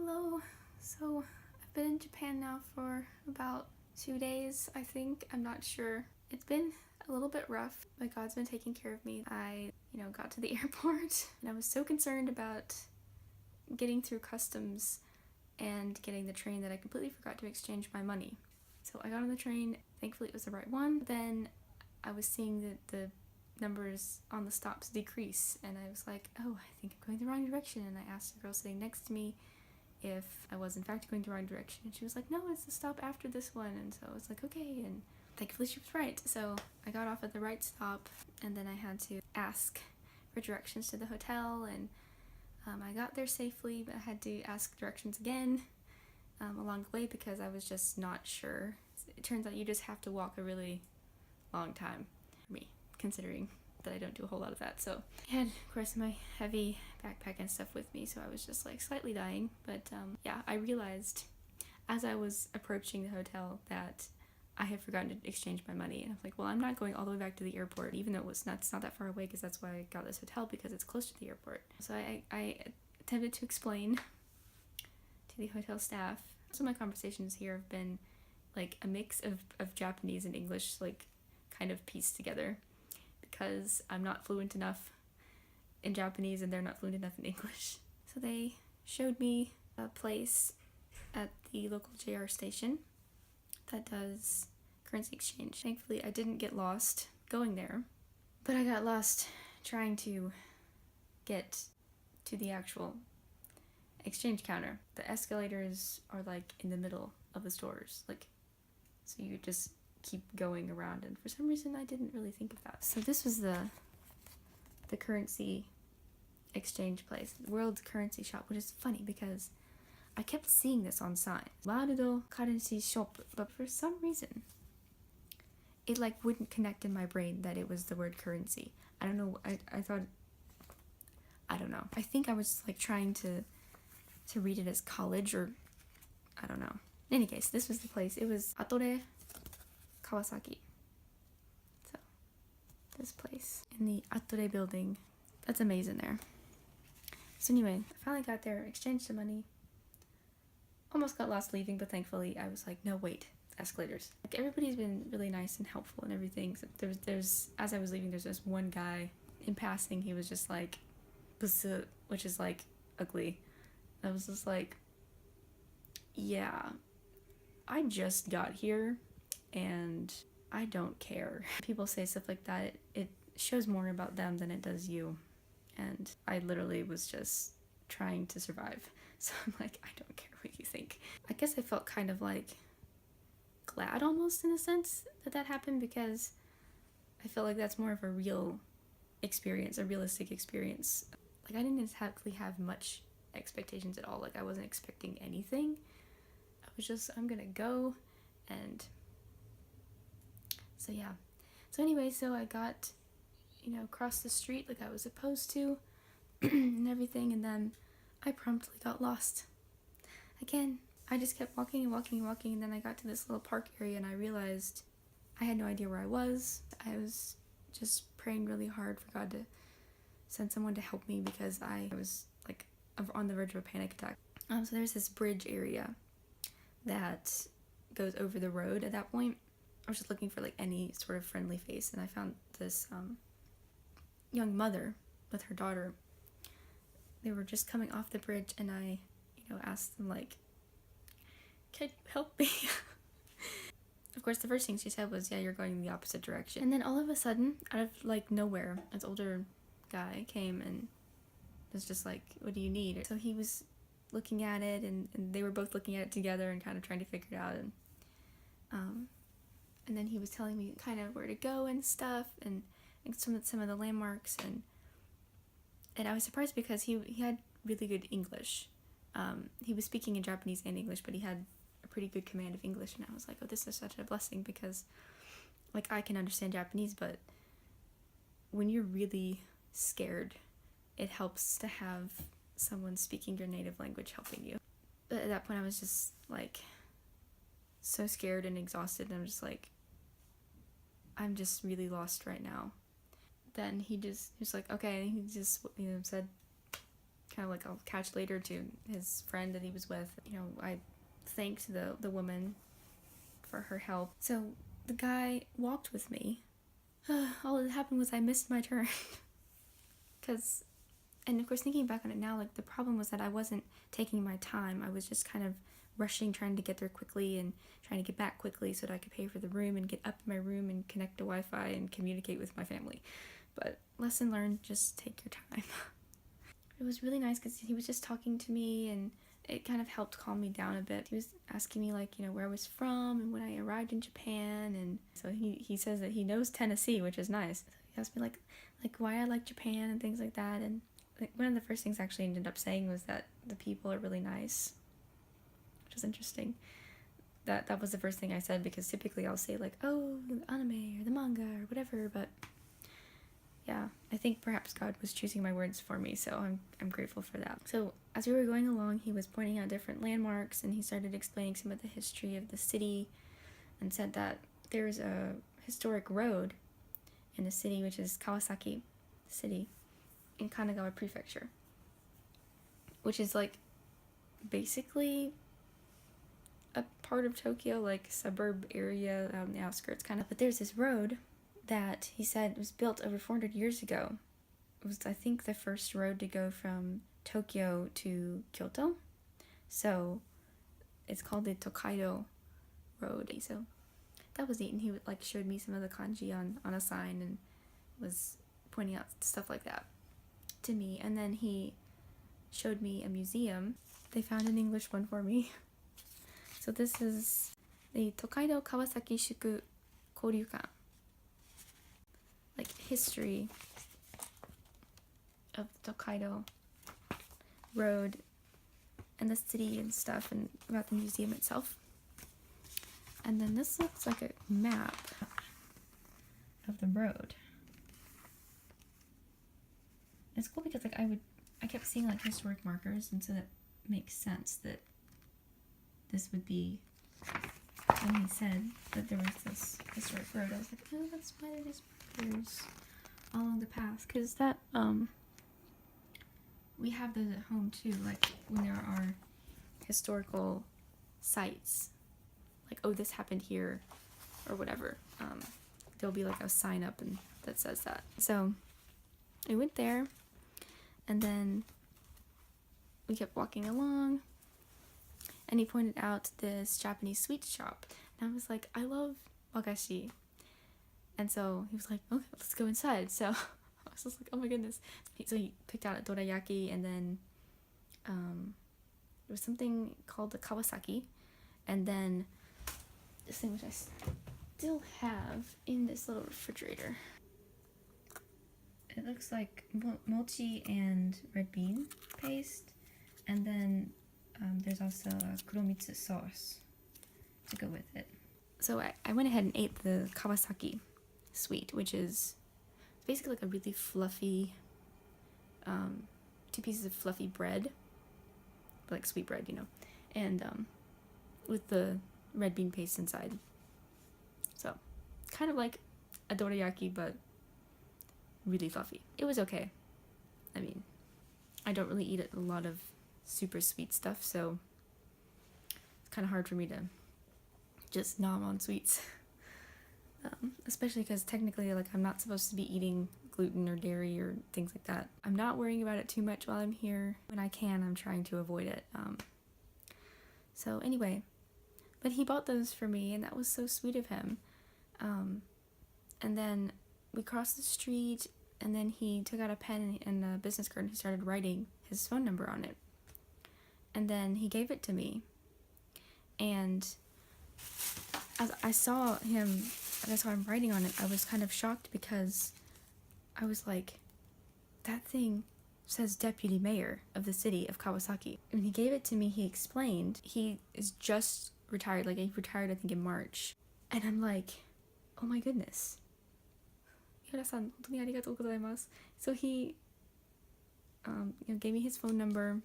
Hello. So I've been in Japan now for about 2 days, I think. I'm not sure. It's been a little bit rough, but God's been taking care of me. I, got to the airport and I was so concerned about getting through customs and getting the train that I completely forgot to exchange my money. So I got on the train. Thankfully, it was the right one. Then I was seeing that the numbers on the stops decrease, and I was like, oh, I think I'm going the wrong direction. And I asked the girl sitting next to me if I was in fact going the wrong direction, and she was like, no, it's the stop after this one. And so I was like, okay, and thankfully she was right. So I got off at the right stop, and then I had to ask for directions to the hotel, and I got there safely, but I had to ask directions again along the way because I was just not sure. It turns out you just have to walk a really long time for me, considering that I don't do a whole lot of that. So I had, of course, my heavy backpack and stuff with me, so I was just like slightly dying. But yeah, I realized as I was approaching the hotel that I had forgotten to exchange my money, and I was like, well, I'm not going all the way back to the airport, even though it's not that far away, because that's why I got this hotel, because it's close to the airport. So I attempted to explain to the hotel staff. Some of my conversations here have been like a mix of Japanese and English, like kind of pieced together, because I'm not fluent enough in Japanese and they're not fluent enough in English. So they showed me a place at the local JR station that does currency exchange. Thankfully, I didn't get lost going there, but I got lost trying to get to the actual exchange counter. The escalators are like in the middle of the stores, like, so you just keep going around, and for some reason I didn't really think of that. So this was the currency exchange place, World Currency Shop, which is funny because I kept seeing this on signs, World Currency Shop, but for some reason it like wouldn't connect in my brain that it was the word currency. I don't know. I thought, I don't know. I think I was like trying to read it as college, or I don't know. In any case, this was the place. It was Atore Kawasaki. So this place in the Atore building. That's amazing there. So anyway, I finally got there, exchanged the money. Almost got lost leaving, but thankfully I was like, no, wait, escalators. Like, everybody's been really nice and helpful and everything. So there's as I was leaving, there's this one guy in passing. He was just like, busu, which is like ugly. I was just like, yeah, I just got here and I don't care. People say stuff like that. It shows more about them than it does you. And I literally was just trying to survive. So I'm like, I don't care what you think. I guess I felt kind of like glad almost, in a sense, that happened, because I felt like that's more of a real experience, a realistic experience. Like, I didn't exactly have much expectations at all. Like, I wasn't expecting anything. I was just, I'm gonna go, and so yeah. So anyway, so I got, across the street like I was supposed to and everything, and then I promptly got lost. Again, I just kept walking and walking and walking, and then I got to this little park area and I realized I had no idea where I was. I was just praying really hard for God to send someone to help me, because I was like on the verge of a panic attack. So there's this bridge area that goes over the road at that point. I was just looking for like any sort of friendly face, and I found this young mother with her daughter. They were just coming off the bridge, and I, asked them like, can you help me? Of course, the first thing she said was, yeah, you're going in the opposite direction. And then all of a sudden, out of like nowhere, this older guy came and was just like, what do you need? So he was looking at it, and they were both looking at it together and kind of trying to figure it out. And then he was telling me kind of where to go and stuff, and some of the landmarks, and I was surprised because he had really good English. He was speaking in Japanese and English, but he had a pretty good command of English, and I was like, oh, this is such a blessing, because like I can understand Japanese, but when you're really scared, it helps to have someone speaking your native language helping you. But at that point I was just like so scared and exhausted, and I'm just like, I'm just really lost right now. Then he was like, okay, and he just, said, kind of like I'll catch later to his friend that he was with. You know, I thanked the woman for her help. So the guy walked with me. All that happened was I missed my turn. And of course, thinking back on it now, like, the problem was that I wasn't taking my time. I was just kind of rushing, trying to get there quickly and trying to get back quickly so that I could pay for the room and get up in my room and connect to Wi-Fi and communicate with my family. But lesson learned, just take your time. It was really nice because he was just talking to me, and it kind of helped calm me down a bit. He was asking me, like, you know, where I was from and when I arrived in Japan, and so he says that he knows Tennessee, which is nice. He asked me like why I like Japan and things like that, and like one of the first things I actually ended up saying was that the people are really nice, which was interesting. That was the first thing I said, because typically I'll say like, oh, the anime or the manga or whatever, but yeah, I think perhaps God was choosing my words for me, so I'm grateful for that. So as we were going along, he was pointing out different landmarks, and he started explaining some of the history of the city, and said that there's a historic road in the city, which is Kawasaki City in Kanagawa Prefecture, which is like basically a part of Tokyo, like suburb area out in the outskirts kind of. But there's this road that he said was built over 400 years ago. It was, I think, the first road to go from Tokyo to Kyoto. So it's called the Tokaido Road. So that was neat, and he like showed me some of the kanji on a sign and was pointing out stuff like that to me. And then he showed me a museum. They found an English one for me. So this is the Tokaido Kawasaki Shuku Koryukan. Like history of the Tokaido Road and the city and stuff, and about the museum itself. And then this looks like a map of the road. It's cool because like I kept seeing like historic markers, and so that makes sense that this would be, when he said that there was this historic road, I was like, oh, that's why there's markers all along the path, because that we have those at home too, like when there are historical sites, like, oh, this happened here or whatever, there'll be like a sign up and that says that. So I went there, and then we kept walking along, and he pointed out this Japanese sweet shop, and I was like, I love wagashi. And so he was like, okay, let's go inside. So I was just like, oh my goodness. So he picked out a dorayaki, and then there was something called the Kawasaki, and then this thing which I still have in this little refrigerator. It looks like mochi and red bean paste, and then there's also a kuromitsu sauce to go with it. So I went ahead and ate the Kawasaki sweet, which is basically like a really fluffy, 2 pieces of fluffy bread, like sweet bread, you know, and with the red bean paste inside. So kind of like a dorayaki, but really fluffy. It was okay. I mean, I don't really eat a lot of super sweet stuff, so it's kind of hard for me to just nom on sweets. Especially because technically, like, I'm not supposed to be eating gluten or dairy or things like that. I'm not worrying about it too much while I'm here. When I can, I'm trying to avoid it. So anyway, but he bought those for me, and that was so sweet of him. And then we crossed the street, and then he took out a pen and a business card, and he started writing his phone number on it. And then he gave it to me, and as I saw him writing on it, I was kind of shocked, because I was like, that thing says Deputy Mayor of the city of Kawasaki. When he gave it to me, he explained he is just retired, like he retired I think in March. And I'm like, oh my goodness. Ihara-san, 本当にありがとうございます. So he gave me his phone number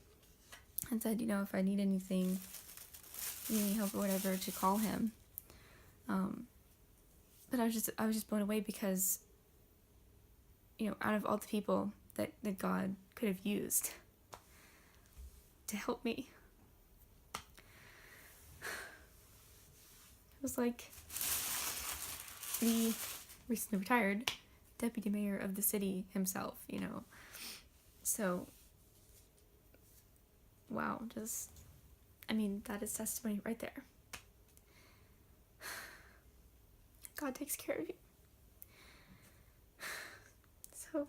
and said, if I need anything, any help or whatever, to call him. But I was just blown away, because out of all the people that God could have used, to help me. It was like the recently retired deputy mayor of the city himself, you know. So, wow, just, I mean, that is testimony right there. God takes care of you. So,